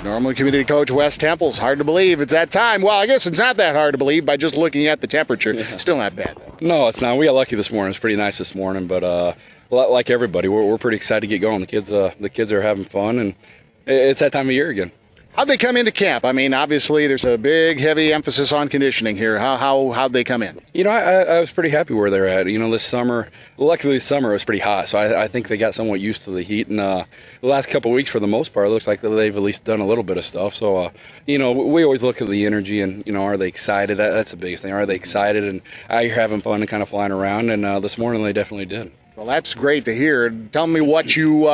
Normal Community Coach Wes Temple's. Hard to believe it's that time. Well, I guess it's not that hard to believe by just looking at the temperature. Yeah. Still not bad, though. No, it's not. We got lucky this morning. It's pretty nice this morning, but like everybody, we're pretty excited to get going. The kids are having fun, and it's that time of year again. How'd they come into camp? I mean, obviously there's a big, heavy emphasis on conditioning here. How'd they come in? You know, I was pretty happy where they're at. You know, this summer, luckily this summer it was pretty hot, so I think they got somewhat used to the heat. And the last couple of weeks, for the most part, it looks like they've at least done a little bit of stuff. So, you know, we always look at the energy and, you know, are they excited? That's the biggest thing. Are they excited and out here having fun and kind of flying around? And this morning they definitely did. Well, that's great to hear. Tell me what you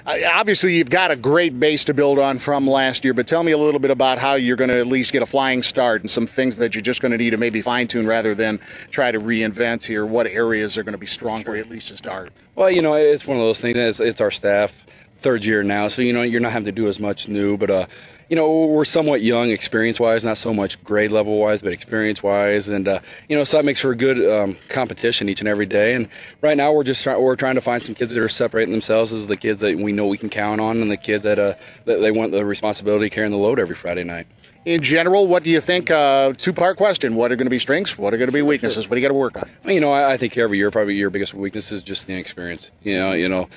obviously you've got a great base to build on from last year, but tell me a little bit about how you're going to at least get a flying start and some things that you're just going to need to maybe fine-tune rather than try to reinvent here. What areas are going to be strong for you at least to start? Well, you know, it's one of those things. It's our staff, third year now, so, you know, you're not having to do as much new, but you know, we're somewhat young experience-wise, not so much grade level-wise, but experience-wise, and you know, so that makes for a good competition each and every day. And right now, we're trying to find some kids that are separating themselves as the kids that we know we can count on, and the kids that they want the responsibility of carrying the load every Friday night. In general, what do you think? Two-part question: what are going to be strengths? What are going to be weaknesses? What do you got to work on? You know, I think every year, probably your biggest weakness is just the inexperience. You know.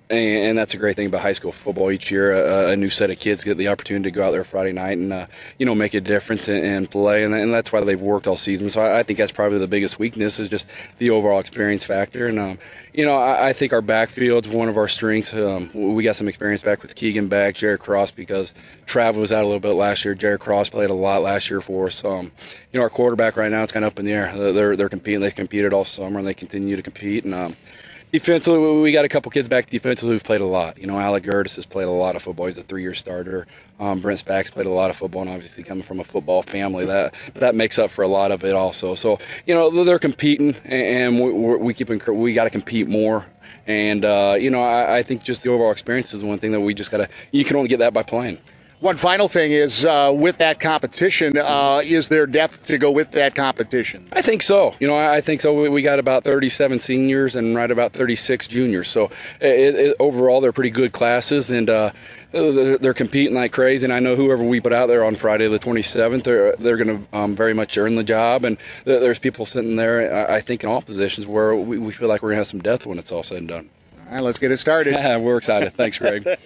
And that's a great thing about high school football. Each year, a new set of kids get the opportunity to go out there Friday night and, you know, make a difference and play. And that's why they've worked all season. So I think that's probably the biggest weakness is just the overall experience factor. And, you know, I think our backfield's one of our strengths. We got some experience back with Keegan back, Jared Cross, because Trav was out a little bit last year. Jared Cross played a lot last year for us. You know, our quarterback right now, it's kind of up in the air. They're competing. They've competed all summer, and they continue to compete. And, defensively, we got a couple kids back defensively who've played a lot. You know, Alec Gertis has played a lot of football. He's a 3-year starter. Brent Spack's played a lot of football, and obviously coming from a football family, that makes up for a lot of it also. So, you know, they're competing, and we got to compete more. And, you know, I think just the overall experience is one thing that we just got to – you can only get that by playing. One final thing is, with that competition, is there depth to go with that competition? I think so. You know, I think so. We got about 37 seniors and right about 36 juniors. So overall, they're pretty good classes, and they're competing like crazy. And I know whoever we put out there on Friday the 27th, they're going to very much earn the job. And there's people sitting there, I think, in all positions where we feel like we're going to have some depth when it's all said and done. All right, let's get it started. We're excited. Thanks, Greg.